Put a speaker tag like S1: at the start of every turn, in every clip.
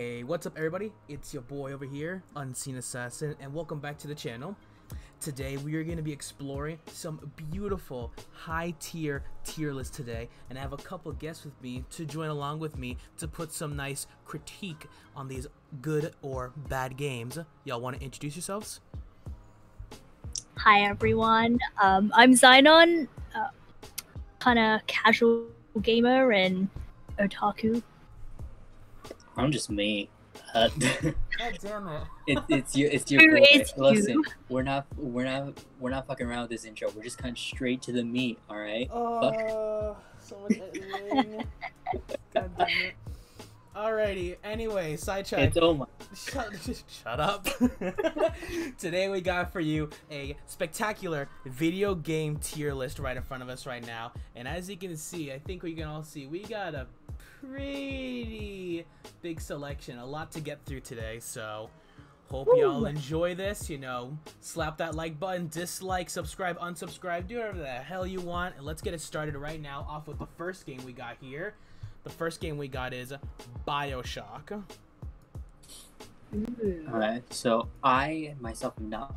S1: Hey, what's up everybody? It's your boy over here, Unseen Assassin, and welcome back to the channel. Today we are going to be exploring some beautiful high-tier tier lists today, and I have a couple guests with me to join along with me to put some nice critique on these good or bad games. Y'all want to introduce yourselves?
S2: Hi everyone, I'm Zynon, kinda casual gamer and otaku.
S3: I'm just me.
S1: God damn it!
S3: It's your
S2: Who
S3: boy.
S2: is you?
S3: Listen, we're not fucking around with this intro. We're just kind of straight to the meat. All right.
S1: Oh, so much editing. God damn it. Alrighty. Anyway, sidetrack.
S3: It's oh my.
S1: Shut up. Today we got for you a spectacular video game tier list right in front of us right now, and as you can see, I think we can all see we got a pretty big selection, a lot to get through today. So hope y'all enjoy this. You know, slap that like button, dislike, subscribe, unsubscribe, do whatever the hell you want, and let's get it started right now off with the first game we got here. The first game we got is BioShock.
S3: Alright, so I myself have not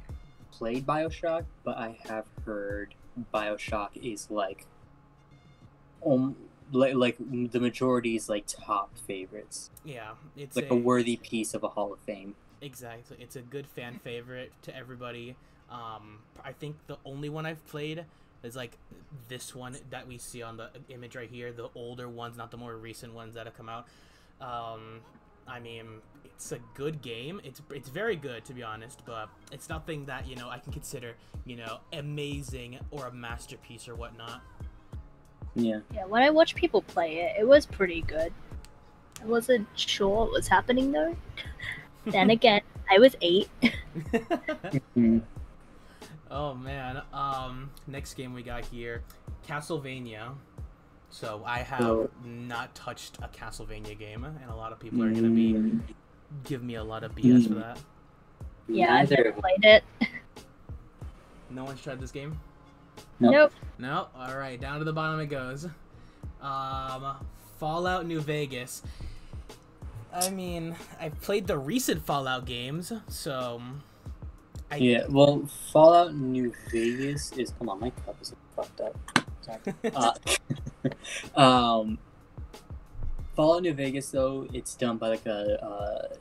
S3: played BioShock, but I have heard BioShock is like the majority's like top favorites.
S1: Yeah, it's
S3: like a worthy piece of a Hall of Fame.
S1: Exactly, it's a good fan favorite to everybody. I think the only one I've played is like this one that we see on the image right here, the older ones, not the more recent ones that have come out. I mean, it's a good game. It's very good, to be honest, but it's nothing that, you know, I can consider, you know, amazing or a masterpiece or whatnot.
S3: Yeah.
S2: Yeah, when I watched people play it, it was pretty good. I wasn't sure what was happening though. Then again, I was 8.
S1: Oh man. Next game we got here, Castlevania. So I have not touched a Castlevania game, and a lot of people are gonna be give me a lot of BS for that.
S2: Yeah, I've never played it.
S1: No one's tried this game?
S2: Nope.
S1: No? Alright, down to the bottom it goes. Fallout New Vegas. I mean, I've played the recent Fallout games, so...
S3: Yeah, well, Fallout New Vegas is... Come on, my cup is fucked up. Fallout New Vegas, though, it's done by like a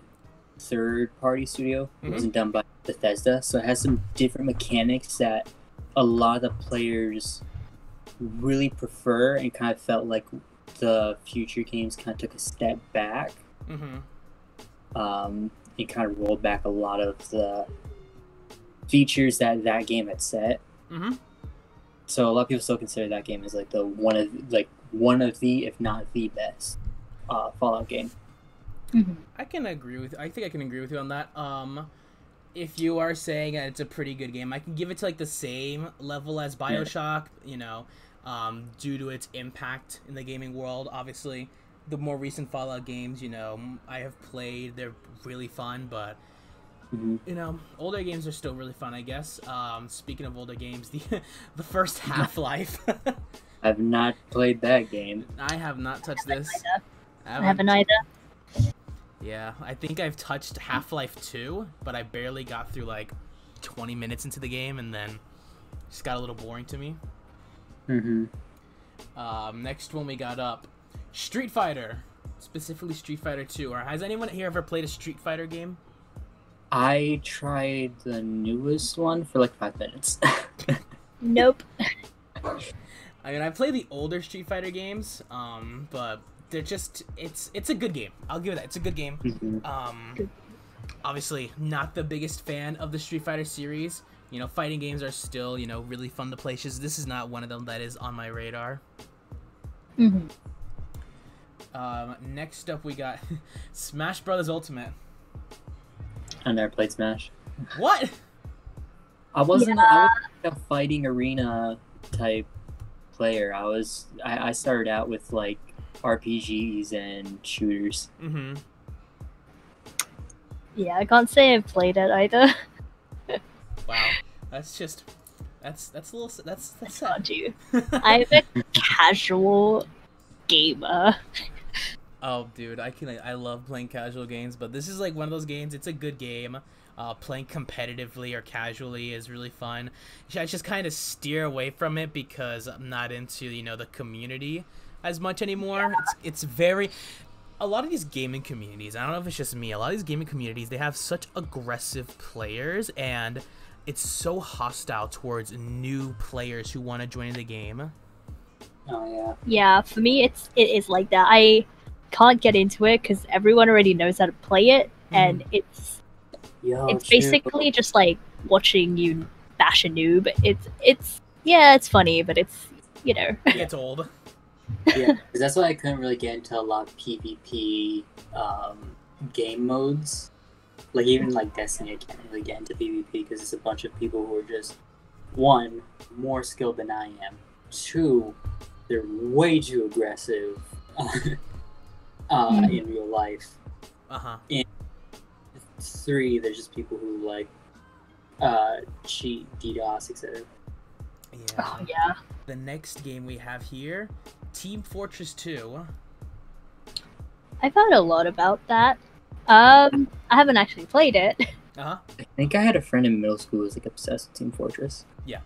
S3: third-party studio. It wasn't done by Bethesda, so it has some different mechanics that a lot of the players really prefer, and kind of felt like the future games kind of took a step back. It kind of rolled back a lot of the features that game had set. So a lot of people still consider that game as like one of the, if not the best Fallout game.
S1: I think I can agree with you on that. If you are saying that it's a pretty good game, I can give it to like the same level as BioShock, you know, due to its impact in the gaming world. Obviously, the more recent Fallout games, you know, I have played, they're really fun, but you know, older games are still really fun, I guess. Speaking of older games, the first Half-Life.
S3: I've not played that game.
S1: I have not touched this.
S2: I haven't either.
S1: Yeah, I think I've touched Half-Life 2, but I barely got through like 20 minutes into the game, and then it just got a little boring to me. Next one we got up, Street Fighter, specifically Street Fighter 2. Or has anyone here ever played a Street Fighter game?
S3: I tried the newest one for like 5 minutes.
S2: Nope.
S1: I mean, I played the older Street Fighter games, but they're just, it's a good game. I'll give it that. It's a good game. Obviously, not the biggest fan of the Street Fighter series. You know, fighting games are still, you know, really fun to play. Just this is not one of them that is on my radar. Next up, we got Smash Brothers Ultimate.
S3: I never played Smash.
S1: What?
S3: I wasn't a fighting arena type player. I started out with like RPGs and shooters.
S2: Yeah, I can't say I've played it either.
S1: Wow, that's a little that's
S2: sad. You. I'm a casual gamer.
S1: Oh, dude, I love playing casual games, but this is like one of those games. It's a good game. Playing competitively or casually is really fun. I just kind of steer away from it because I'm not into the community as much anymore.
S2: Yeah.
S1: It's very a lot of these gaming communities. I don't know if it's just me. A lot of these gaming communities, they have such aggressive players, and it's so hostile towards new players who want to join the game.
S3: Oh yeah.
S2: Yeah, for me, it is like that. I can't get into it because everyone already knows how to play it, and it's
S3: Yo, true.
S2: basically just like watching you bash a noob. It's funny, but it's
S1: It gets old.
S3: Yeah, 'cause that's why I couldn't really get into a lot of PvP game modes. Like even like Destiny, I can't really get into PvP because it's a bunch of people who are just, one, more skilled than I am. Two, they're way too aggressive in real life. And three, there's just people who like cheat, DDoS, etc.
S1: Yeah.
S2: Oh yeah.
S1: The next game we have here, Team Fortress 2.
S2: I've heard a lot about that. I haven't actually played it.
S1: Uh-huh.
S3: I think I had a friend in middle school who was like obsessed with Team Fortress.
S1: Yeah.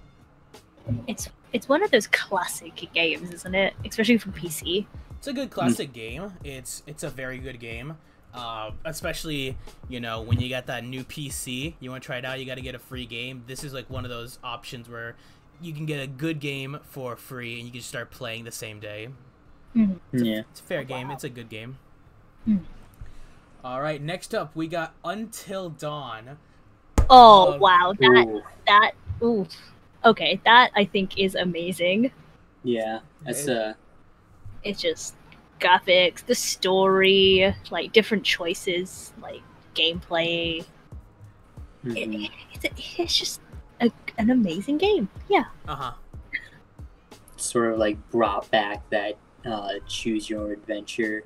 S2: It's one of those classic games, isn't it? Especially for PC.
S1: It's a good classic game. It's a very good game. Especially, when you got that new PC, you want to try it out, you got to get a free game. This is like one of those options where you can get a good game for free and you can start playing the same day.
S3: Yeah.
S1: It's a fair game. It's a good game.
S2: Mm.
S1: All right, next up we got Until Dawn.
S2: Oh wow,
S3: Ooh.
S2: ooh. Okay, that I think is amazing.
S3: Yeah, that's
S2: It's just graphics, the story, like different choices, like gameplay.
S3: mhm.
S2: It's just an amazing game. Yeah.
S1: Uh-huh.
S3: Sort of like brought back that choose your own adventure.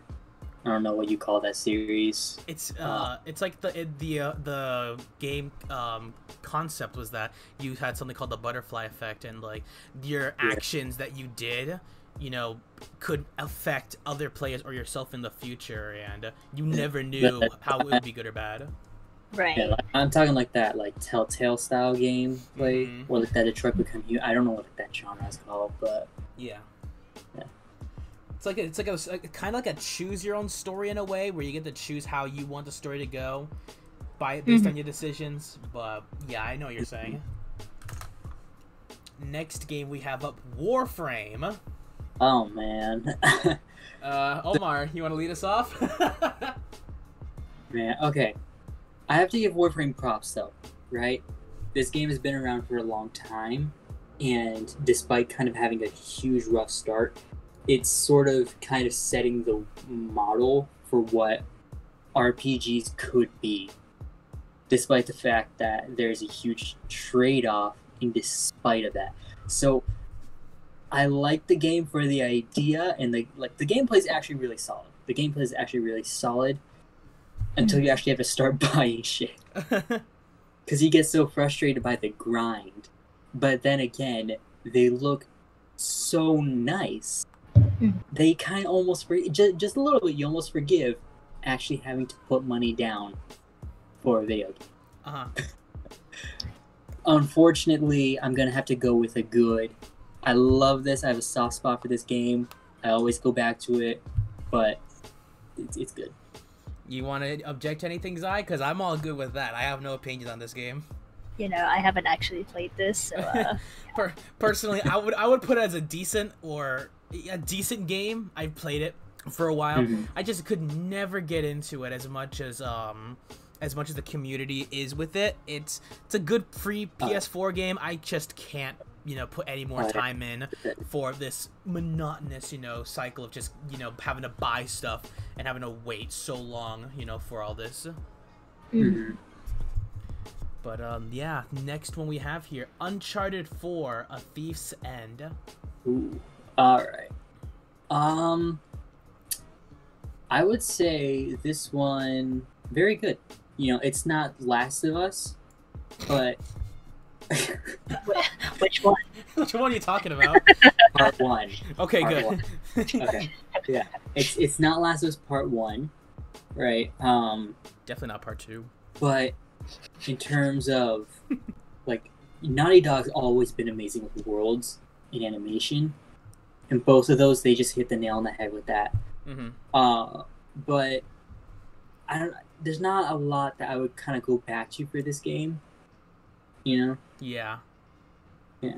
S3: I don't know what you call that series.
S1: It's like the game concept was that you had something called the butterfly effect, and like your actions that you did, could affect other players or yourself in the future, and you never knew how it would be good or bad.
S2: Right.
S3: Yeah, like, I'm talking like that, like Telltale style gameplay, or like that Detroit Become Human. I don't know what that genre is called, but
S1: Yeah.
S3: Yeah.
S1: It's like a kind of like a choose your own story in a way, where you get to choose how you want the story to go, based on your decisions. But yeah, I know what you're saying. Next game we have up, Warframe.
S3: oh man,
S1: Omar, you want to lead us off?
S3: man. Okay, I have to give Warframe props though, right? This game has been around for a long time, and despite kind of having a huge rough start, it's sort of kind of setting the model for what RPGs could be, despite the fact that there's a huge trade-off in despite of that. So I like the game for the idea, and the gameplay is actually really solid. The gameplay is actually really solid until you actually have to start buying shit. Because you get so frustrated by the grind. But then again, they look so nice. They kind of almost, just a little bit, you almost forgive actually having to put money down for a video game.
S1: Uh-huh.
S3: Unfortunately, I'm going to have to go with a good. I love this. I have a soft spot for this game. I always go back to it, but it's good.
S1: You want to object to anything, Zai? Because I'm all good with that. I have no opinions on this game.
S2: I haven't actually played this, so
S1: Personally, I would put it as a decent game. I've played it for a while. I just could never get into it as much as the community is with it. It's a good free PS4 game. I just can't put any more time in for this monotonous cycle of just having to buy stuff and having to wait so long for all this. But yeah, next one we have here, Uncharted 4: A Thief's End.
S3: Ooh. All right. I would say this one very good. It's not Last of Us, but
S2: Which one?
S1: Which one are you talking about?
S3: Part 1.
S1: Okay,
S3: Part
S1: good.
S3: one. Okay. Yeah. It's not Last of Us Part 1, right?
S1: Definitely not part 2.
S3: But in terms of like Naughty Dog's always been amazing with worlds in animation. And both of those they just hit the nail on the head with that.
S1: Mm-hmm.
S3: But I don't. There's not a lot that I would kind of go back to for this game. You know?
S1: Yeah.
S3: Yeah.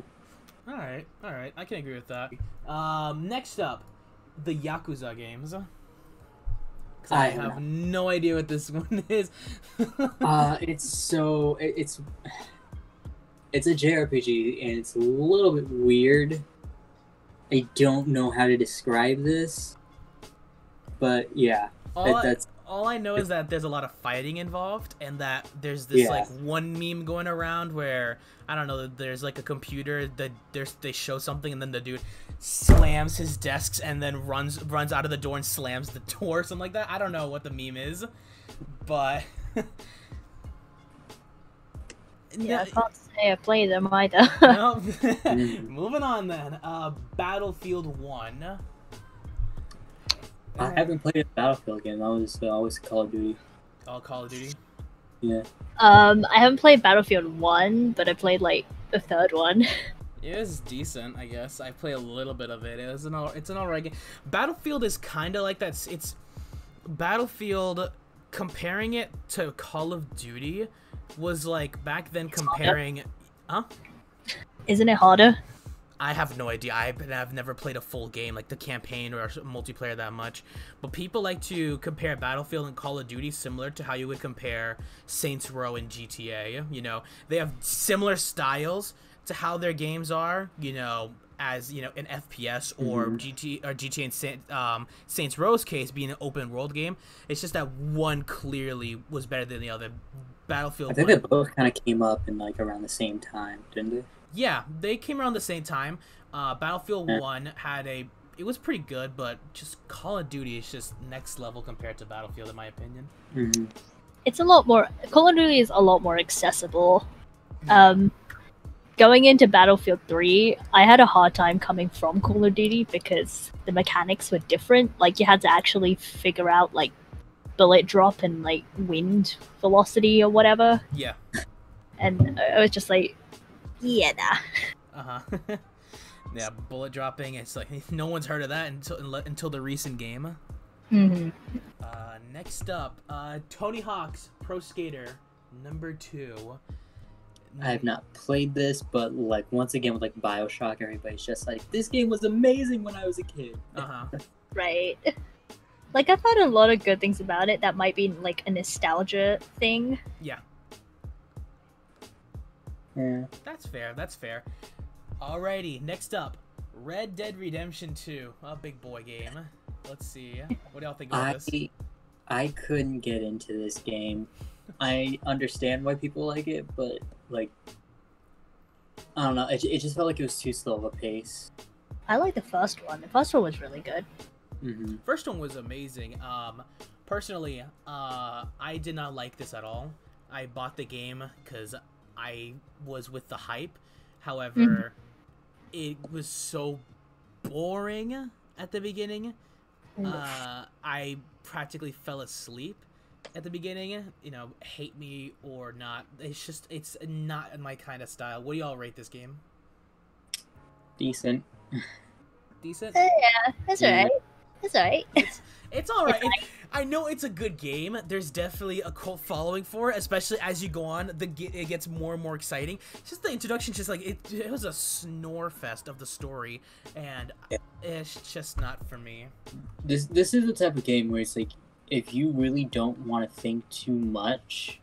S1: All right. I can agree with that. Next up, the Yakuza games. 'Cause I have no idea what this one is.
S3: It's a JRPG and it's a little bit weird. I don't know how to describe this, but yeah,
S1: All I know is that there's a lot of fighting involved, and that there's this like one meme going around where I don't know. There's like a computer that they show something, and then the dude slams his desks and then runs out of the door and slams the door, or something like that. I don't know what the meme is, but
S2: Yeah, I can't say I played them either.
S1: no. Moving on then. Battlefield 1.
S3: I haven't played a Battlefield game. I was always Call of Duty.
S1: Oh, Call of Duty.
S3: Yeah.
S2: I haven't played Battlefield 1, but I played like the third one.
S1: It was decent, I guess. I played a little bit of it. It's an alright game. Battlefield is kind of like that. It's Battlefield. Comparing it to Call of Duty was like back then comparing. Huh?
S2: Isn't it harder?
S1: I have no idea. I've never played a full game, like the campaign or multiplayer that much. But people like to compare Battlefield and Call of Duty similar to how you would compare Saints Row and GTA. You know, they have similar styles to how their games are, you know, as, you know, an FPS or GTA and Saints Row's case being an open world game. It's just that one clearly was better than the other. Battlefield
S3: I think they both kind of came up in like around the same time, didn't they?
S1: Yeah, they came around the same time. Battlefield 1 had it was pretty good, but just Call of Duty is just next level compared to Battlefield, in my opinion.
S3: Mm-hmm.
S2: It's a lot more. Call of Duty is a lot more accessible. Going into Battlefield 3, I had a hard time coming from Call of Duty because the mechanics were different. Like, you had to actually figure out, like, bullet drop and, like, wind velocity or whatever.
S1: Yeah.
S2: And I was just like, yeah, nah.
S1: Uh-huh. Yeah, bullet dropping, it's like, no one's heard of that until the recent game.
S2: Mm-hmm.
S1: Next up, Tony Hawk's Pro Skater #2.
S3: I have not played this, but like once again with like BioShock, everybody's just like, this game was amazing when I was a kid.
S1: Uh-huh.
S2: Right. Like, I've heard a lot of good things about it. That might be like a nostalgia thing.
S1: Yeah.
S3: Yeah.
S1: That's fair. Alrighty, next up, Red Dead Redemption 2, a big boy game. Let's see. What do y'all think about this?
S3: I couldn't get into this game. I understand why people like it, but like, I don't know. It just felt like it was too slow of a pace.
S2: I like the first one. The first one was really good.
S3: Mm-hmm.
S1: First one was amazing. Personally, I did not like this at all. I bought the game because I was with the hype. However, it was so boring at the beginning. I practically fell asleep at the beginning. You know, hate me or not, it's not my kind of style. What do y'all rate this game?
S3: Decent.
S1: Decent?
S2: Yeah, that's alright. It's alright.
S1: It's alright. I know it's a good game. There's definitely a cult following for it, especially as you go on. It gets more and more exciting. It's just the introduction, just like it was a snore fest of the story, and it's just not for me. This
S3: is the type of game where it's like, if you really don't want to think too much,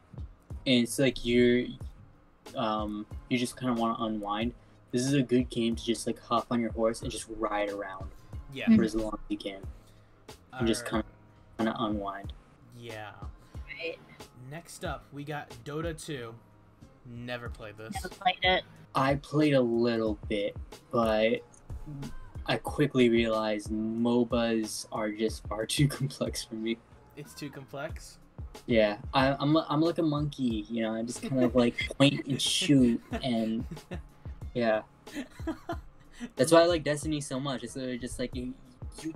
S3: and it's like you just kind of want to unwind. This is a good game to just like hop on your horse and just ride around.
S1: Yeah.
S3: For as long as you can, and just kind of unwind.
S1: Yeah.
S2: Right.
S1: Next up, we got Dota 2. Never played this.
S2: Never played it.
S3: I played a little bit, but I quickly realized MOBAs are just far too complex for me.
S1: It's too complex?
S3: Yeah, I'm like a monkey, you know. I just kind of like point and shoot, and Yeah. That's why I like Destiny so much. It's literally just like you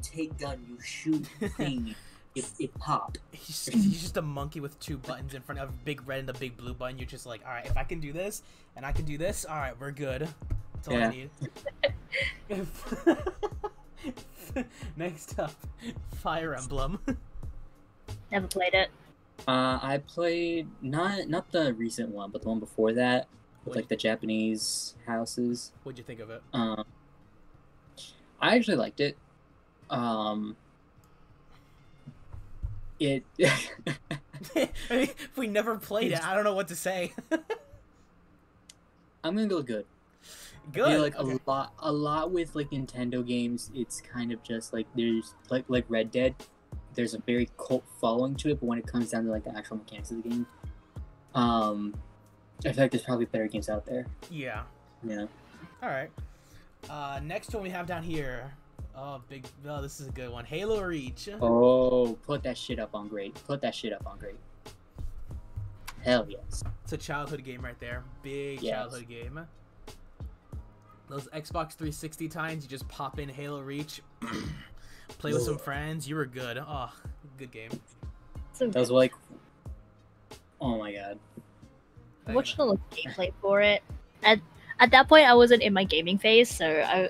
S3: take gun, you shoot thing, it pop.
S1: He's just a monkey with two buttons in front of big red and the big blue button. You're just like, all right, if I can do this and I can do this, all right, we're good. That's all I need. Next up, Fire Emblem.
S2: Never played it.
S3: I played not the recent one, but the one before that with like the Japanese houses.
S1: What'd you think of it?
S3: I actually liked it. It.
S1: If we never played it, I don't know what to say.
S3: I'm gonna go good.
S1: Good.
S3: I feel like
S1: Okay.
S3: a lot with like Nintendo games. It's kind of just like there's like Red Dead. There's a very cult following to it, but when it comes down to like the actual mechanics of the game, I feel like there's probably better games out there.
S1: Yeah.
S3: Yeah.
S1: All right. Next one we have down here. Oh, this is a good one. Halo Reach.
S3: Oh, put that shit up on great. Put that shit up on great. Hell yes.
S1: It's a childhood game right there. Big
S3: Yes.
S1: childhood game. Those Xbox 360 times, you just pop in Halo Reach, play with some friends. You were good. Oh, good game.
S2: So
S3: That was like, oh my god.
S2: I watched a little gameplay for it. At that point, I wasn't in my gaming phase, so I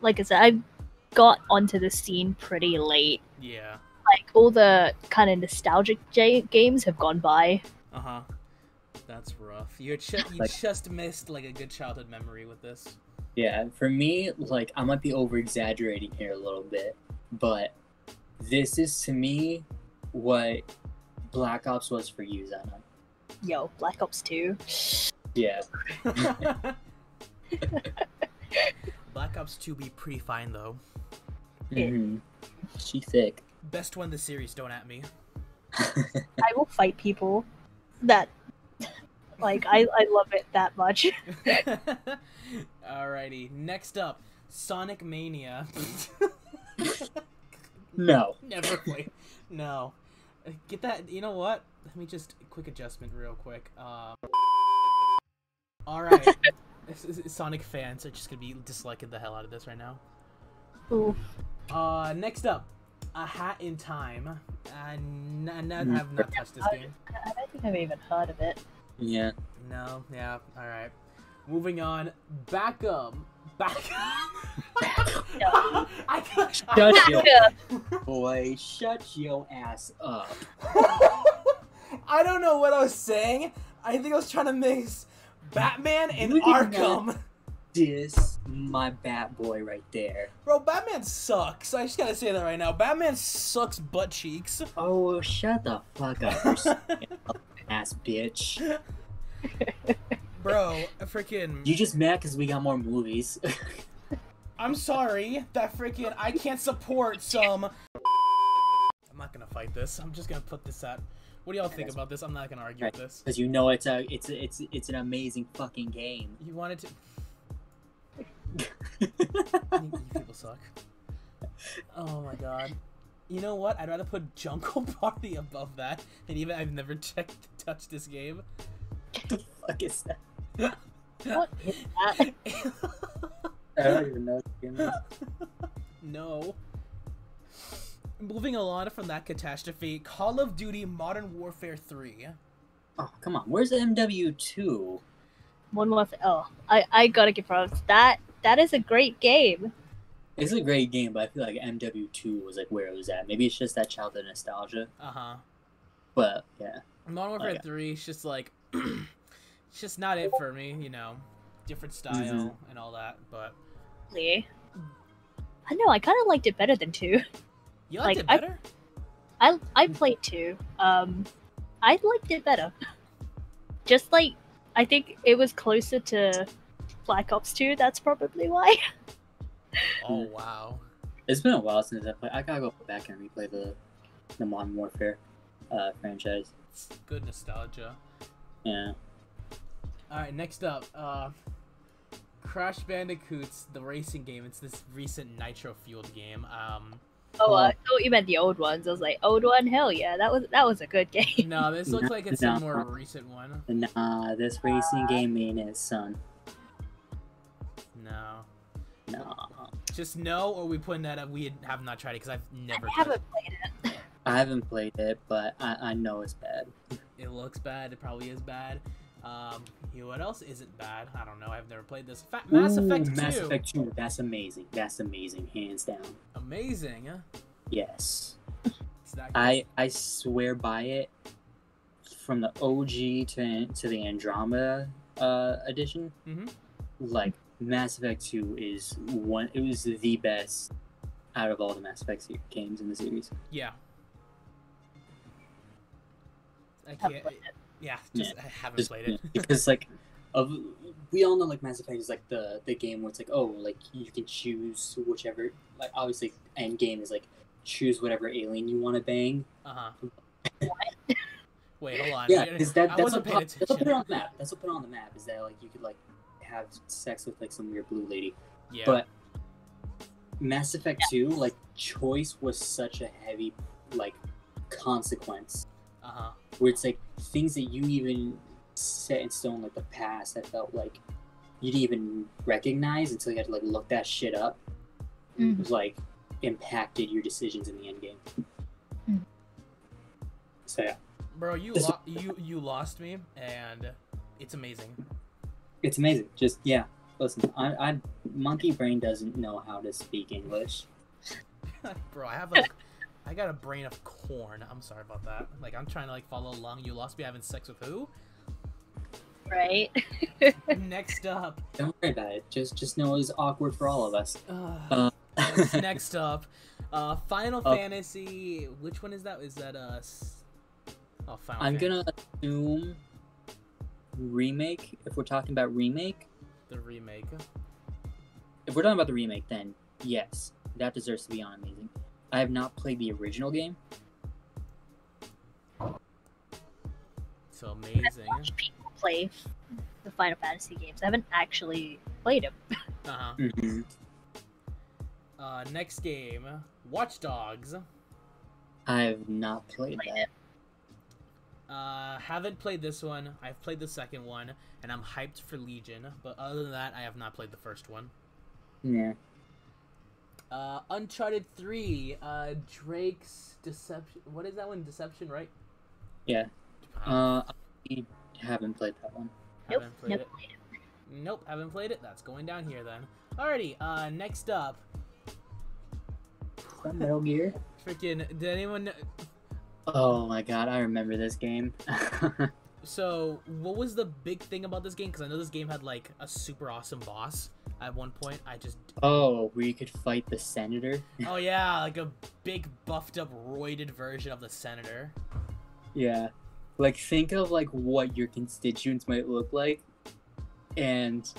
S2: like I said, I got onto the scene pretty late.
S1: Yeah.
S2: Like all the kind of nostalgic games have gone by.
S1: Uh-huh. That's rough. You just missed like a good childhood memory with this.
S3: Yeah, for me, like I might be over exaggerating here a little bit, but this is to me what Black Ops was for you, Zana.
S2: Yo, Black Ops 2.
S3: Yeah.
S1: Black Ops 2 be pretty fine though.
S3: Mm-hmm. She thick.
S1: Best one in the series, don't at me.
S2: I will fight people that like I love it that much.
S1: Alrighty, next up, Sonic Mania.
S3: No.
S1: Never play. No. Get that. You know what? Let me just quick adjustment real quick. All right. Sonic fans are just gonna be disliking the hell out of this right now.
S2: Ooh.
S1: Next up, A Hat in Time. I have not touched this game.
S2: I don't think I've even heard of it.
S3: Yeah.
S1: No. Yeah. All right. Moving on. Back up.
S2: No.
S3: Shut your boy. Shut your ass up.
S1: I don't know what I was saying. I think I was trying to mix Batman and
S3: You did
S1: Arkham.
S3: Diss my bat boy right there.
S1: Bro, Batman sucks. I just gotta say that right now. Batman sucks butt cheeks.
S3: Oh, shut the fuck up, you ass bitch.
S1: Bro, freaking.
S3: You just mad because we got more movies.
S1: I'm sorry that freaking I can't support some. I'm not gonna fight this. I'm just gonna put this out. What do y'all think about this? I'm not gonna argue with this.
S3: Because you know it's an amazing fucking game.
S1: You wanted to. You people suck. Oh my god. You know what? I'd rather put Jungle Party above that, and even I've never touched this game.
S3: What the fuck is that?
S2: What is that?
S3: I don't even know what the game is.
S1: No. Moving along from that catastrophe, Call of Duty Modern Warfare 3.
S3: Oh, come on. Where's the MW2?
S2: One more thing. Oh, I gotta give props. That is a great game.
S3: It's a great game, but I feel like MW2 was like where it was at. Maybe it's just that childhood nostalgia.
S1: Uh-huh.
S3: But, yeah.
S1: Modern Warfare 3 is just like, it's just not it for me, you know. Different style and all that, but.
S2: Really? I know, I kind of liked it better than 2.
S1: You liked it
S2: Like,
S1: better?
S2: I played 2. I liked it better. Just like, I think it was closer to Black Ops 2, that's probably why.
S1: Oh, wow.
S3: It's been a while since I played. I gotta go back and replay the Modern Warfare franchise.
S1: It's good nostalgia.
S3: Yeah.
S1: Alright, next up, Crash Bandicoots, the racing game. It's this recent nitro-fueled game.
S2: Oh, I thought you meant the old ones. I was like, old one? Hell yeah, that was a good game.
S1: No, this looks like it's
S3: No.
S1: a more recent one.
S3: Nah, this racing game ain't it, son.
S1: No.
S3: No,
S1: Just no, or we putting that up. We have not tried it because I've never.
S2: I
S1: Tried
S2: haven't played it.
S3: I haven't played it, but I know it's bad.
S1: It looks bad. It probably is bad. You know what else isn't bad? I don't know. I've never played this. Mass Effect 2.
S3: Mass Effect 2. That's amazing. That's amazing, hands down.
S1: Amazing. Huh?
S3: Yes.
S1: It's that good.
S3: I swear by it. From the OG to the Andromeda edition,
S1: Mhm.
S3: like Mass Effect 2 is one. It was the best out of all the Mass Effect games in the series.
S1: Yeah. I
S2: Haven't
S1: can't.
S2: played it.
S1: Yeah, just I haven't
S3: Just-
S1: played it.
S3: because like we all know like Mass Effect is like the game where it's like, oh, like you can choose whichever, like obviously end game is like choose whatever alien you want to bang.
S1: Uh huh. Wait, hold on.
S3: Yeah, because
S1: I
S3: that's
S1: wasn't
S3: what
S1: paying
S3: that's what put it
S1: attention.
S3: on the map. That's what put it on the map is that like you could like have sex with like some weird blue lady.
S1: Yeah.
S3: But Mass Effect 2, like choice was such a heavy like consequence
S1: Uh huh.
S3: where it's like things that you even set in stone like the past that felt like you didn't even recognize until you had to like look that shit up.
S2: Mhm.
S3: Like impacted your decisions in the end game.
S2: Mm.
S3: So yeah,
S1: Bro, you
S3: This-
S1: you lost me, and it's amazing.
S3: it's amazing. Just yeah, listen, I monkey brain doesn't know how to speak English.
S1: Bro, I got a brain of corn. I'm sorry about that. Like I'm trying to like follow along. You lost me having sex with who?
S2: Right?
S1: Next up.
S3: Don't worry about it. Just know it's awkward for all of us.
S1: What's next up? Final
S3: Oh.
S1: Fantasy. Which one is that? Is that Oh, Final
S3: I'm
S1: Fantasy.
S3: gonna assume remake. If we're talking about remake,
S1: The remake.
S3: if we're talking about the remake, then yes, that deserves to be on amazing. I have not played the original game.
S1: So amazing.
S2: Watch people play the Final Fantasy games. I haven't actually played them.
S1: Uh-huh.
S3: Mm-hmm.
S1: Next game, Watch Dogs.
S3: I have not played that.
S1: Haven't played this one. I've played the second one, and I'm hyped for Legion. But other than that, I have not played the first one.
S3: Yeah.
S1: Uncharted 3, Drake's Deception. What is that one? Deception, right?
S3: Yeah. I haven't played that one.
S2: Nope,
S1: Haven't played
S2: never
S1: it.
S2: played it.
S1: Nope, haven't played it. That's going down here then. Alrighty, next up.
S3: Is that Metal Gear?
S1: Freaking, did anyone...
S3: Oh my god, I remember this game.
S1: So, what was the big thing about this game? Because I know this game had, like, a super awesome boss at one point. I just...
S3: Oh, where you could fight the senator?
S1: Oh, yeah, like a big, buffed up, roided version of the Senator.
S3: Yeah. Like, think of, like, what your constituents might look like. And...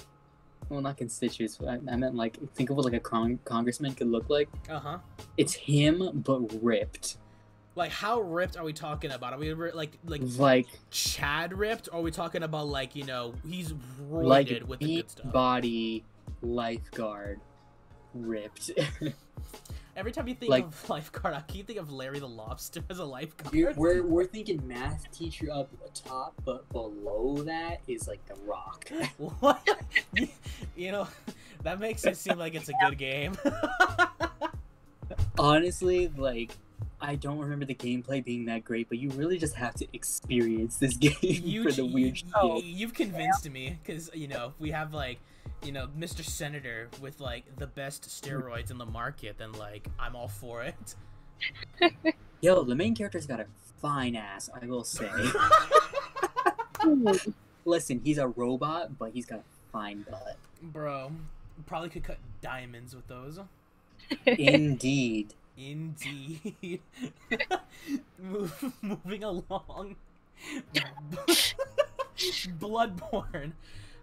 S3: Well, not constituents. I meant, like, think of what, like, a congressman could look like.
S1: Uh-huh.
S3: It's him, but ripped.
S1: Like, how ripped are we talking about? Are we, like
S3: Like,
S1: Chad ripped? Or are we talking about, like, you know, he's roided
S3: like
S1: with the
S3: beat
S1: good stuff?
S3: body lifeguard ripped.
S1: Every time you think
S3: like-
S1: of lifeguard, I keep thinking of Larry the Lobster as a lifeguard.
S3: we're thinking math teacher up top, but below that is like the Rock.
S1: What? You know, that makes it seem like it's a good game.
S3: Honestly, like, I don't remember the gameplay being that great, but you really just have to experience this game for the weird shit.
S1: You've convinced me, because, you know, we have, like, you know, Mr. Senator with, like, the best steroids in the market, then, like, I'm all for it.
S3: Yo, the main character's got a fine ass, I will say. Listen, he's a robot, but he's got a fine butt.
S1: Bro, probably could cut diamonds with those.
S3: Indeed.
S1: Indeed. Moving along. Bloodborne.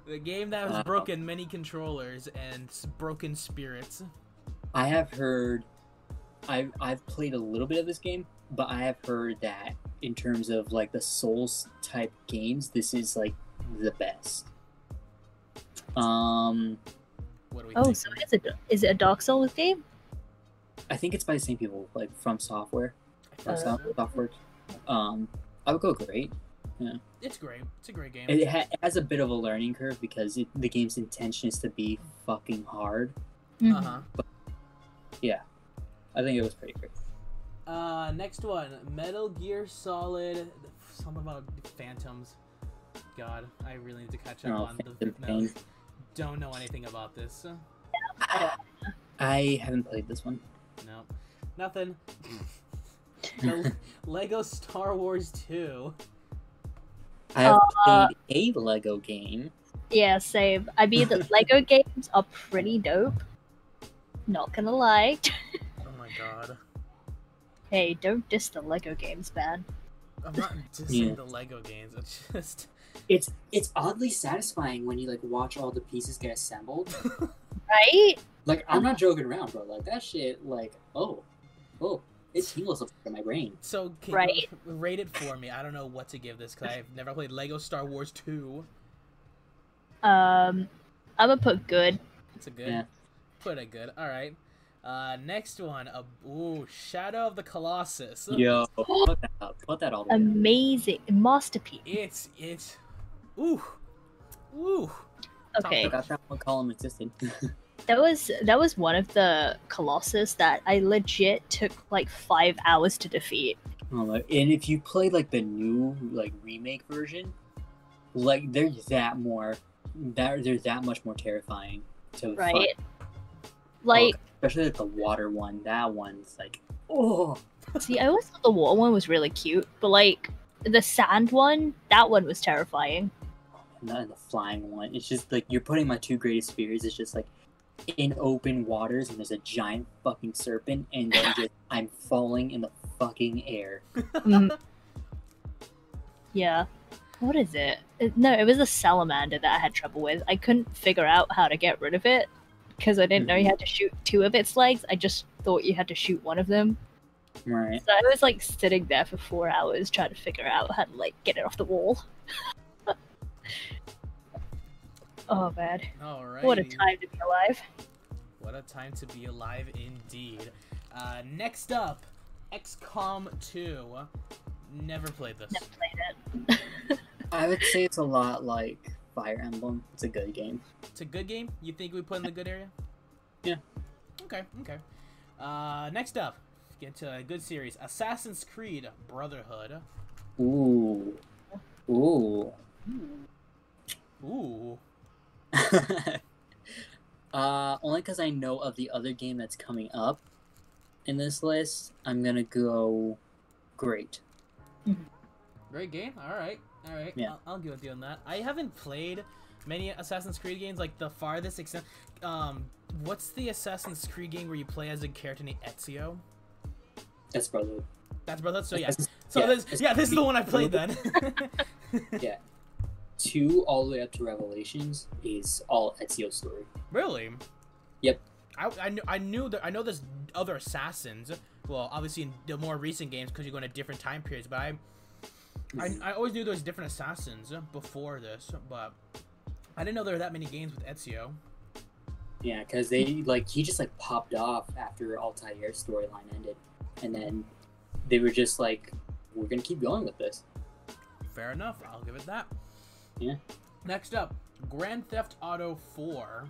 S1: The game that has broken many controllers and broken spirits.
S3: I have heard... I've played a little bit of this game, but I have heard that in terms of, like, the Souls-type games, this is, like, the best.
S1: What do we
S2: Oh,
S1: think?
S2: so is it a Dark Souls game?
S3: I think it's by the same people, like, From Software.
S1: I think so.
S3: Software. I would go great.
S1: It's great. It's a great game.
S3: It has a bit of a learning curve because the game's intention is to be fucking hard.
S1: Uh-huh.
S3: Yeah, I think it was pretty great.
S1: Next one, Metal Gear Solid. Something about Phantoms. God, I really need to catch up on the. No, don't know anything about this.
S3: I haven't played this one.
S1: No, nothing. Lego Star Wars 2.
S3: I have played a Lego game.
S2: Yeah, same. I mean, the Lego games are pretty dope. Not gonna lie.
S1: Oh my god.
S2: Hey, don't diss the Lego games, man.
S1: I'm not dissing the Lego games. It's just
S3: it's oddly satisfying when you like watch all the pieces get assembled.
S2: Right?
S3: Like I'm not joking around, bro. Like that shit. Like oh, it tingles up in my brain.
S1: So can you rate it for me? I don't know what to give this because I've never played Lego Star Wars 2.
S2: I'm gonna put good.
S1: It's a good.
S3: Yeah.
S1: Put a good. All right. Next one. Shadow of the Colossus.
S3: Yo, put that up. Put that all together.
S2: Amazing masterpiece.
S1: It's. Ooh.
S2: Okay.
S3: I forgot that one column existed.
S2: That was one of the Colossus that I legit took like 5 hours to defeat.
S3: And if you play like the new like remake version, like they're that much more terrifying to
S2: Right?
S3: fight.
S2: Like,
S3: especially like the water one. That one's like
S2: see, I always thought the water one was really cute, but like the sand one, that one was terrifying.
S3: and the flying one. It's just like you're putting my two greatest fears. It's just like in open waters and there's a giant fucking serpent and then just I'm falling in the fucking air.
S2: Yeah. What is it? No, it was a salamander that I had trouble with. I couldn't figure out how to get rid of it because I didn't know you had to shoot 2 of its legs. I just thought you had to shoot 1 of them.
S3: Right.
S2: So I was like sitting there for 4 hours trying to figure out how to like get it off the wall. Oh man.
S1: Alright.
S2: What a time to be alive.
S1: What a time to be alive indeed. Next up, XCOM 2. Never played this.
S2: Never played it.
S3: I would say it's a lot like Fire Emblem. It's a good game.
S1: It's a good game? You think we put in the good area?
S3: Yeah.
S1: Okay. Next up, get to a good series. Assassin's Creed Brotherhood.
S3: Ooh. Only because I know of the other game that's coming up in this list, I'm gonna go great.
S1: Great game. All right.
S3: Yeah.
S1: I'll go with you on that. I haven't played many Assassin's Creed games. Like the farthest extent. What's the Assassin's Creed game where you play as a character named Ezio?
S3: That's Brotherhood.
S1: That's Brotherhood. So yeah. This is the one I played then.
S3: Yeah. 2 all the way up to Revelations is all Ezio's story.
S1: Really?
S3: Yep.
S1: I know there's other assassins. Well, obviously in the more recent games because you go into different time periods. But I always knew there was different assassins before this, but I didn't know there were that many games with Ezio.
S3: Yeah, because he just popped off after Altair's storyline ended, and then they were just like, we're gonna keep going with this.
S1: Fair enough. I'll give it that.
S3: Yeah.
S1: Next up, Grand Theft Auto 4.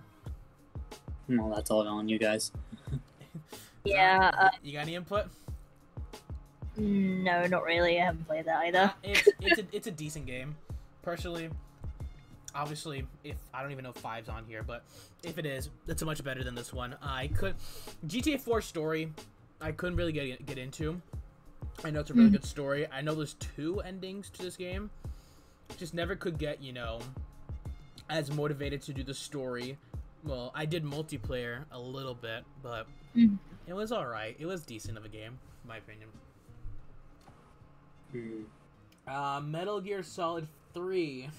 S3: Well, that's all on you guys.
S2: Yeah.
S1: You got any input?
S2: No, not really. I haven't played that either.
S1: It's a decent game. Personally, obviously, if I don't even know if 5's on here, but if it is, it's much better than this one. GTA 4 story, I couldn't really get into. I know it's a really good story. I know there's 2 endings to this game. Just never could get, as motivated to do the story. Well, I did multiplayer a little bit, but it was alright. It was decent of a game, in my opinion. Metal Gear Solid 3.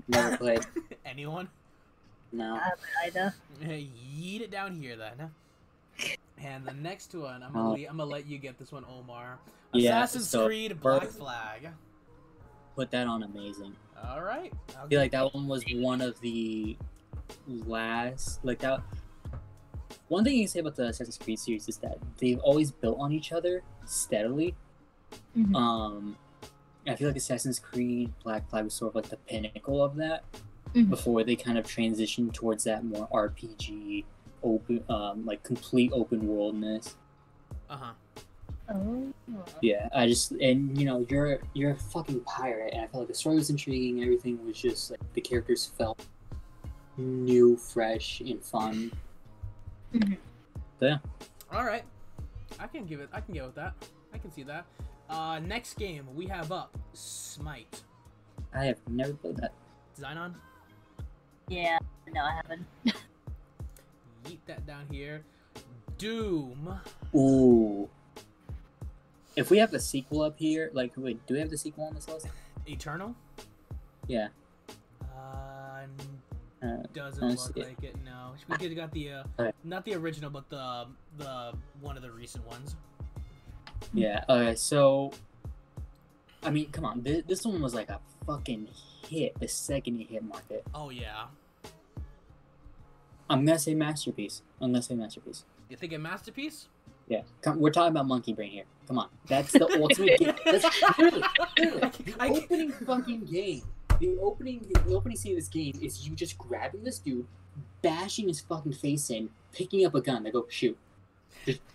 S3: Never played.
S1: Anyone?
S3: No.
S2: I haven't either.
S1: Yeet it down here then. And the next one, I'm gonna let you get this one, Omar. Assassin's Creed Black Flag.
S3: Put that on amazing.
S1: All right.
S3: I feel like that one was one of the last that. One thing you can say about the Assassin's Creed series is that they've always built on each other steadily. I feel like Assassin's Creed Black Flag was sort of like the pinnacle of that
S2: Mhm.
S3: before they kind of transitioned towards that more RPG, open, like complete open worldness.
S1: Uh-huh.
S2: Oh.
S3: Yeah, and you're a fucking pirate, and I felt like the story was intriguing. Everything was just like the characters felt new, fresh, and fun.
S2: Mhm.
S3: So, yeah.
S1: All right. I can get with that. I can see that. Next game we have up Smite.
S3: I have never played that.
S1: Xenon,
S2: Yeah. No, I haven't.
S1: yeet that down here. Doom.
S3: Ooh. If we have a sequel up here, like, wait, do we have the sequel on this list?
S1: Eternal.
S3: Yeah.
S1: Doesn't
S3: I
S1: look
S3: see it.
S1: like it. No, we could got the
S3: Okay.
S1: not the original, but the one of the recent ones.
S3: Yeah. Okay. So, I mean, come on. This one was like a fucking hit. The second it hit market.
S1: Oh yeah.
S3: I'm gonna say masterpiece.
S1: You think a masterpiece?
S3: Yeah. We're talking about Monkey Brain here. Come on. That's the ultimate game. That's literally the opening fucking game. The opening scene of this game is you just grabbing this dude, bashing his fucking face in, picking up a gun. They go shoot.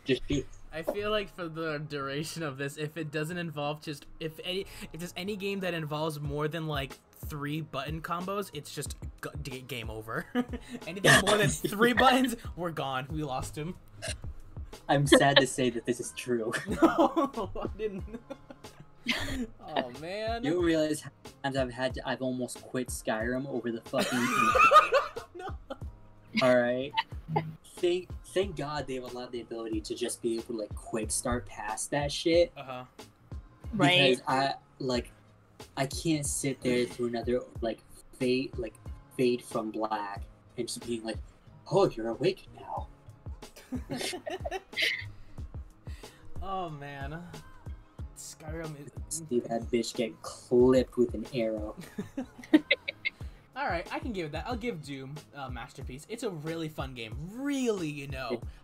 S3: Just shoot.
S1: I feel like for the duration of this, if it doesn't involve if there's any game that involves more than like 3 button combos, it's just game over. Anything more than 3 buttons, we're gone. We lost him.
S3: I'm sad to say that this is true.
S1: No, I didn't. Oh man.
S3: You don't realize how many times I've almost quit Skyrim over the fucking.
S1: No.
S3: All right. Thank God they've allowed the ability to just be able to like quick start past that shit.
S1: Uh-huh.
S2: Right.
S3: Because I can't sit there through another like fade from black and just being like, oh, you're awake now.
S1: Oh man. Skyrim is
S3: See that bitch get clipped with an arrow.
S1: Alright, I can give it that. I'll give Doom masterpiece. It's a really fun game. Really,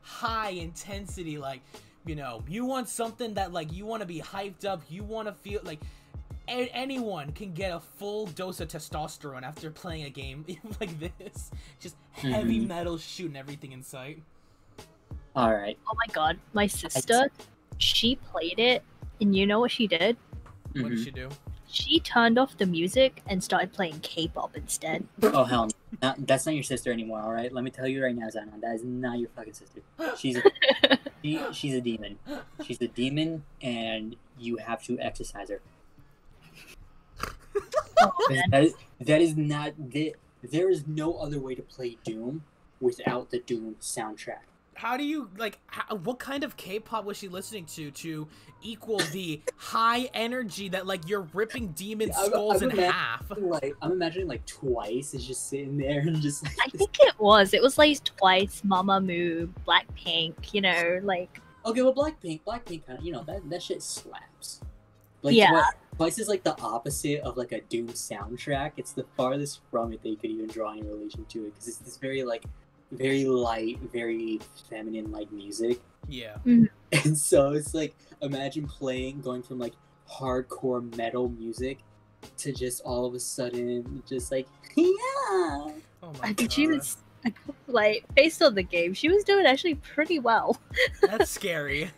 S1: high intensity, like, you want something that, like, you want to be hyped up, you want to feel, like, anyone can get a full dose of testosterone after playing a game like this. Just heavy metal shooting everything in sight.
S3: Alright.
S2: Oh my god, my sister, she played it, and you know what she did?
S1: What did she do?
S2: She turned off the music and started playing K-pop instead.
S3: Oh hell no. That's not your sister anymore, alright? Let me tell you right now, Xenon, that is not your fucking sister. She's a demon. She's a demon, and you have to exercise her.
S2: Oh, man.
S3: That is not... There is no other way to play Doom without the Doom soundtrack.
S1: How do you, like, what kind of K-pop was she listening to equal the high energy that, like, you're ripping demon skulls in half?
S3: I'm imagining, like, Twice is just sitting there and just, like...
S2: I think it was like Twice, Mamamoo, Blackpink, like...
S3: Okay, well, Blackpink kind of, that shit slaps. Like,
S2: Yeah.
S3: Twice is, like, the opposite of, like, a Doom soundtrack. It's the farthest from it that you could even draw any relation to it, because it's this very, like, very light, very feminine like music.
S1: Yeah.
S3: And so it's like, imagine going from like hardcore metal music to just all of a sudden just like, yeah.
S1: Oh my god.
S2: She was, like, based on the game, she was doing actually pretty well.
S1: That's scary.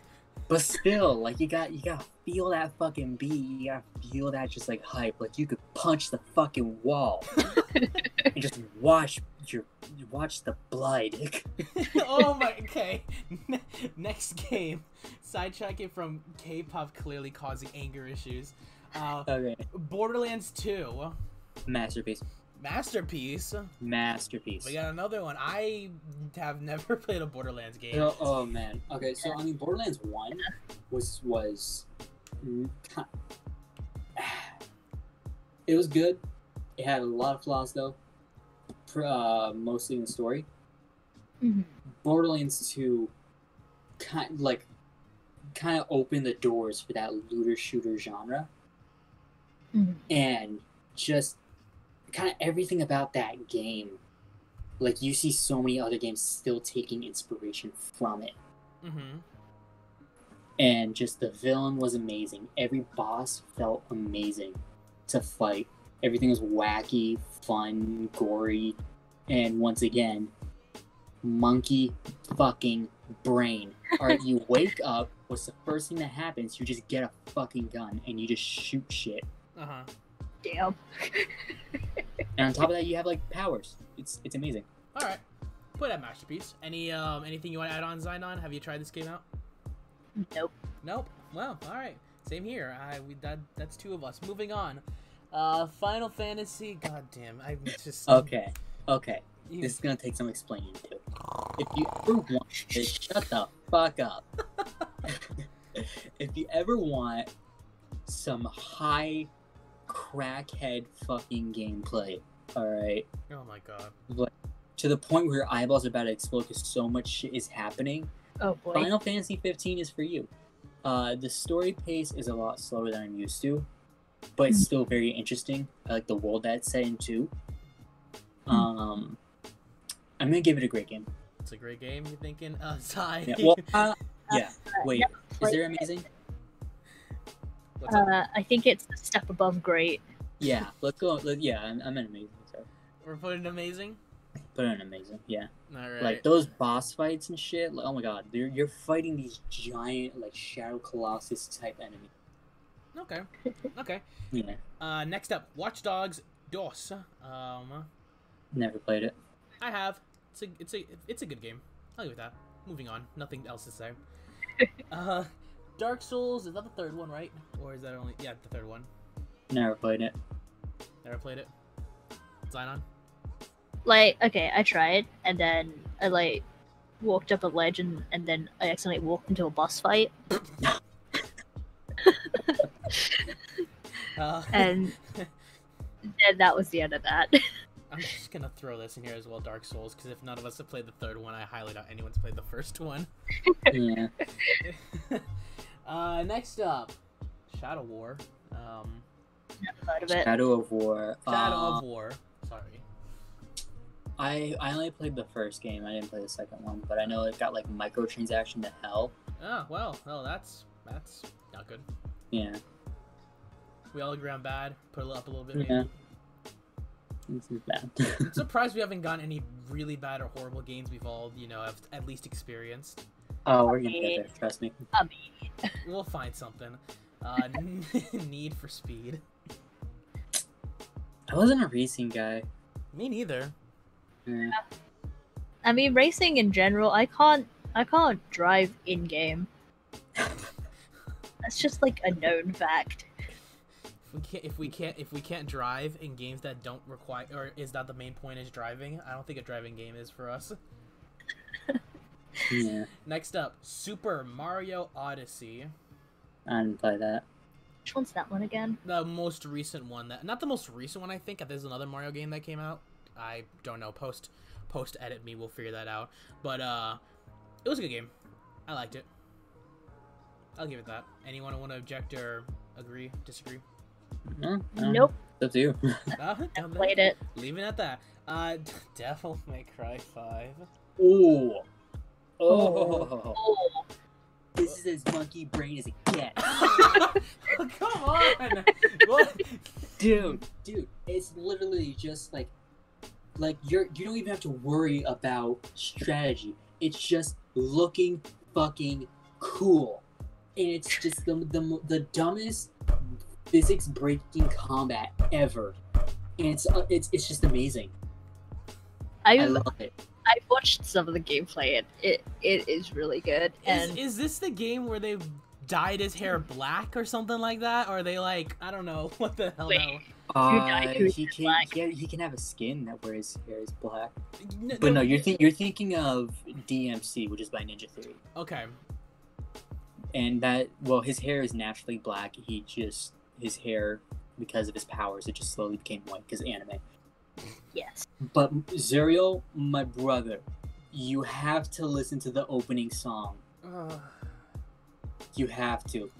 S3: But still, like, you gotta feel that fucking beat. You gotta feel that just like hype. Like you could punch the fucking wall and just watch the blood.
S1: Oh my. Okay. Next game. Sidetracking from K-pop clearly causing anger issues.
S3: Okay.
S1: Borderlands 2.
S3: Masterpiece.
S1: Masterpiece. We got another one. I have never played a Borderlands game.
S3: Oh man. Okay, so I mean, Borderlands 1 was it was good. It had a lot of flaws though, mostly in the story.
S2: Mhm.
S3: Borderlands 2 kind of opened the doors for that looter shooter genre, and just kind of everything about that game, like you see so many other games still taking inspiration from it. and just the villain was amazing. Every boss felt amazing to fight. Everything was wacky, fun, gory, and once again, monkey fucking brain. Alright, you wake up, what's the first thing that happens? You just get a fucking gun and you just shoot shit.
S1: Uh-huh.
S2: Damn.
S3: And on top of that, you have like powers. It's amazing.
S1: Alright. Put that masterpiece. Anything you want to add on, Zynon? Have you tried this game out?
S2: Nope.
S1: Nope. Well, alright. Same here. That's two of us. Moving on. Final Fantasy. God damn. I just.
S3: Okay.
S1: You-
S3: This is gonna take some explaining too. If you ever want to shut the fuck up. If you ever want some high crackhead fucking gameplay, alright?
S1: Oh my god.
S3: To the point where your eyeballs are about to explode because so much shit is happening.
S2: Oh boy.
S3: Final Fantasy 15 is for you. The story pace is a lot slower than I'm used to, but it's still very interesting. I like the world that it's set in too. I'm gonna give it a great game.
S1: It's a great game, you thinking? Zy.
S3: Yeah. Well, yeah. Wait,
S2: never
S3: is
S2: played
S3: there
S2: it.
S3: amazing?
S1: What's up?
S2: I think it's a step above great.
S3: Yeah. Let's go. Yeah, I'm an amazing. So
S1: We're putting amazing?
S3: put in amazing. Yeah.
S1: Alright.
S3: Like those boss fights and shit. Like, oh my god, you're fighting these giant like Shadow Colossus type enemies.
S1: Okay. Okay.
S3: Yeah.
S1: Next up, Watch Dogs DOS.
S3: Never played it.
S1: I have. It's a good game. I'll give it that. Moving on. Nothing else to say. Dark Souls, is that the third one, right? Or is that only... Yeah, the third one.
S3: Never played it.
S1: Never played it. Zynon?
S2: Like, okay, I tried, and then I like walked up a ledge, and then I accidentally walked into a boss fight, and then that was the end of that.
S1: I'm just gonna throw this in here as well, Dark Souls, because if none of us have played the third one, I highly doubt anyone's played the first one.
S3: Yeah.
S1: Next up, Shadow War.
S2: Never heard of it.
S3: Shadow of War.
S1: Shadow of War. Sorry.
S3: I only played the first game. I didn't play the second one, but I know it got like microtransaction to hell.
S1: Oh, well, that's not good.
S3: Yeah.
S1: We all agree on bad. Put it up a little bit, maybe.
S3: Yeah. This is bad.
S1: I'm surprised we haven't gotten any really bad or horrible games we've all, have at least experienced.
S3: Oh, we're gonna get there. Trust me.
S2: I mean,
S1: We'll find something. Need for Speed.
S3: I wasn't a racing guy.
S1: Me neither.
S3: Yeah.
S2: I mean, racing in general, I can't drive in game. That's just like a known fact.
S1: If we can't drive in games that don't require, or is that the main point is driving? I don't think a driving game is for us.
S3: Yeah.
S1: Next up, Super Mario Odyssey.
S3: I didn't play that.
S2: Which one's that one again?
S1: The most recent one not the most recent one, I think. There's another Mario game that came out. I don't know. Post edit me, we'll figure that out. But it was a good game. I liked it. I'll give it that. Anyone want to object or agree, disagree?
S3: No.
S2: Nope.
S3: It's up to you.
S1: No,
S2: Played it.
S1: Leaving it at that. Devil May Cry 5.
S3: Ooh. Oh.
S2: Oh,
S3: This is as monkey brain as it gets.
S1: Come on! What?
S3: Dude, it's literally just like you don't even have to worry about strategy. It's just looking fucking cool, and it's just the dumbest physics breaking combat ever, and it's just amazing. I love it.
S2: I've watched some of the gameplay, and it is really good. And
S1: Is this the game where they dyed his hair black or something like that? Or are they like, I don't know, what the hell?
S2: Wait.
S3: He can have a skin that where his hair is black. But no, you're thinking of DMC, which is by Ninja Theory.
S1: Okay.
S3: And his hair is naturally black. His hair, because of his powers, it just slowly became white because anime.
S2: yes,
S3: But Zuriel, my brother, you have to listen to the opening song. You have to.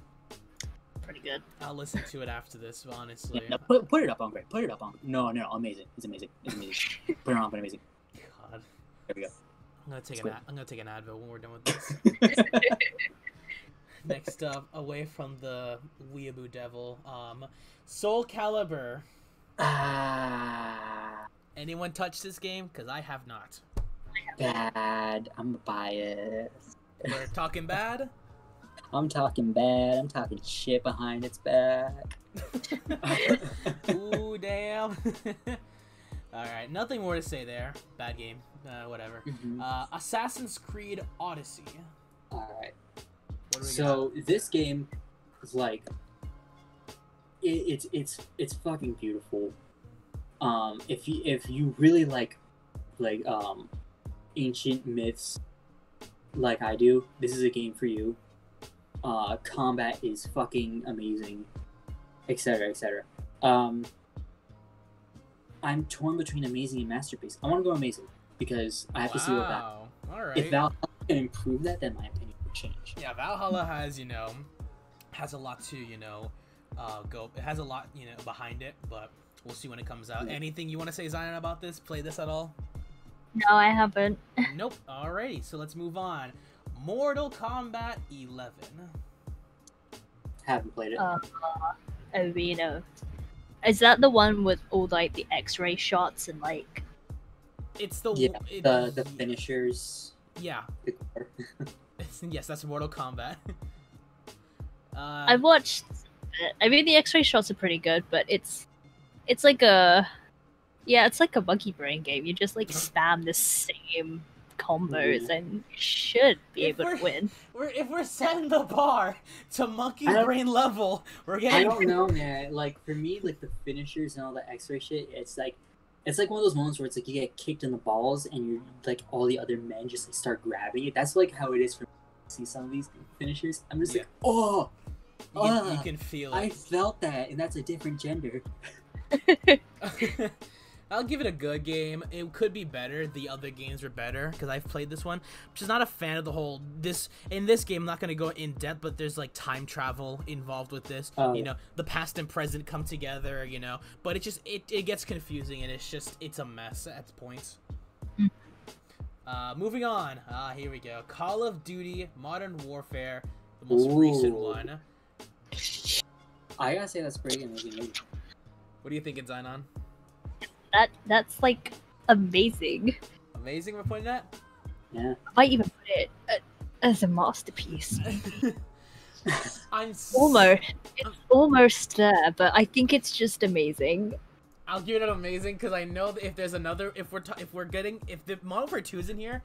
S2: pretty good.
S1: I'll listen to it after this, honestly.
S3: Yeah, no, put it up on Greg. Put it up on. No, amazing. It's amazing. Put it on, but amazing.
S1: God.
S3: There we go.
S1: I'm gonna take an Advil when we're done with this. Next up, away from the Weeaboo Devil, Soul Calibur.
S3: Ah,
S1: Anyone touch this game? Because I have not.
S3: bad. I'm biased.
S1: We're talking bad?
S3: I'm talking bad. I'm talking shit behind its back.
S1: Ooh, damn. Alright, nothing more to say there. Bad game. Whatever. Assassin's Creed Odyssey.
S3: Alright.
S1: What do we
S3: So this game is like it's fucking beautiful. If you really like ancient myths like I do, this is a game for you. Combat is fucking amazing, etc., etc. I'm torn between amazing and masterpiece. I want to go amazing because I have to see what that.
S1: Alright.
S3: If Valhalla can improve that, then my opinion would change.
S1: Yeah, Valhalla has, has a lot to, it has a lot, behind it, but we'll see when it comes out.
S3: Yeah.
S1: Anything you want to say, Zion, about this? Play this at all?
S2: No, I haven't.
S1: Nope. Alrighty, so let's move on. Mortal Kombat 11.
S3: Haven't played it.
S2: Arena. Is that the one with all like the X-ray shots and like?
S1: It's the
S3: the finishers.
S1: Yeah.
S3: The core.
S1: Yes, that's Mortal Kombat.
S2: I've watched. I mean, the X-ray shots are pretty good, but it's like a, it's like a monkey brain game. You just like spam the same combos and you should be able to win.
S1: If we're setting the bar to monkey brain level, we're getting.
S3: I don't know, man. Like for me, like the finishers and all the X-ray shit, it's like one of those moments where it's like you get kicked in the balls and you're like all the other men just like start grabbing it. That's like how it is for me to see some of these finishers. I'm just like, oh,
S1: you can feel it.
S3: I felt that, and that's a different gender.
S1: I'll give it a good game. It could be better. The other games were better because I've played this one. I'm just not a fan of the whole in this game. I'm not gonna go in depth, but there's like time travel involved with this. The past and present come together. But it just it gets confusing and it's a mess at points. Moving on. Here we go. Call of Duty Modern Warfare, the most recent one.
S3: I gotta say that's pretty amazing.
S1: What do you think, Zion?
S2: That's like amazing.
S1: Amazing, we're putting that?
S3: Yeah.
S2: I might even put it as a masterpiece.
S1: It's
S2: almost there, but I think it's just amazing.
S1: I'll give it an amazing because I know that if there's another, if the Modern Warfare 2 is in here,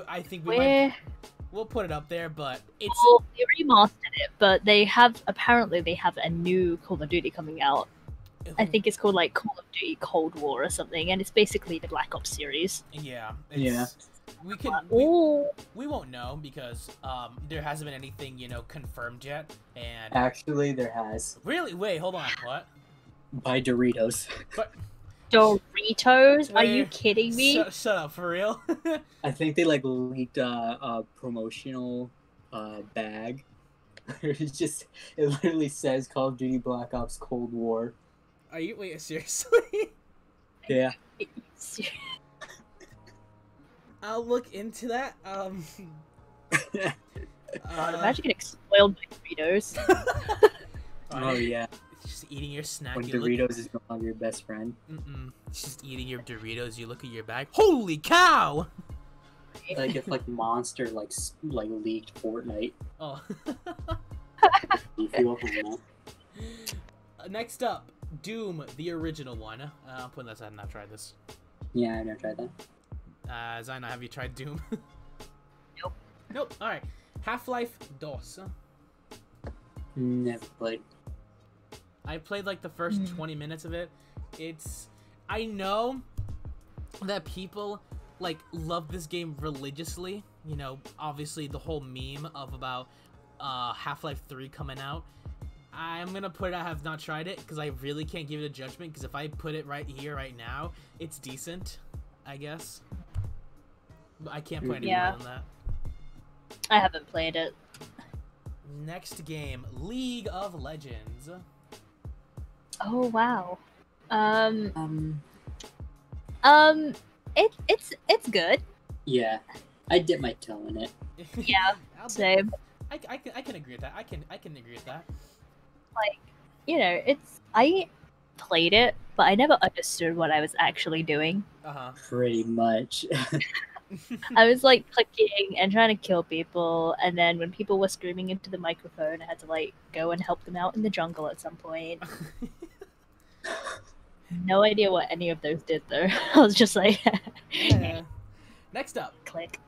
S1: I think we'll put it up there. But it's
S2: they remastered it, but apparently they have a new Call of Duty coming out. I think it's called like Call of Duty Cold War or something, and it's basically the Black Ops series.
S1: Yeah. We won't know because there hasn't been anything confirmed yet. And
S3: actually, there has.
S1: Really? Wait, hold on. What?
S3: By Doritos.
S1: But
S2: Doritos? Are you kidding me?
S1: Shut up, for real?
S3: I think they like leaked a promotional bag. it literally says Call of Duty Black Ops Cold War.
S1: Wait, seriously?
S3: Yeah.
S1: I'll look into that.
S2: Imagine getting spoiled by Doritos.
S3: Oh yeah.
S1: Just eating your snack.
S3: When Doritos is no longer your best friend.
S1: Just eating your Doritos. You look at your bag. Holy cow!
S3: Like if like Monster like leaked Fortnite.
S1: Oh.
S3: You feel up on that?
S1: Next up, Doom, the original one. I'm putting that aside. I've not tried this.
S3: Yeah, I've never tried that.
S1: Zion, have you tried Doom?
S2: Nope.
S1: Nope. All right. Half-Life DOS.
S3: Never played.
S1: I played like the first 20 minutes of it. I know that people like love this game religiously. Obviously the whole meme of about Half-Life 3 coming out. I'm gonna put it, I have not tried it because I really can't give it a judgment because if I put it right here right now, it's decent, I guess. But I can't put any more than that.
S2: I haven't played it.
S1: Next game, League of Legends.
S2: Oh wow. It's good.
S3: Yeah, I dip my toe in it.
S2: Yeah, same.
S1: I can agree with that. I can agree with that.
S2: Like, you know, I played it, but I never understood what I was actually doing.
S3: Pretty much.
S2: I was like clicking and trying to kill people, and then when people were screaming into the microphone, I had to like go and help them out in the jungle at some point. No idea what any of those did though. I was just like,
S1: Yeah. Next up.
S2: click.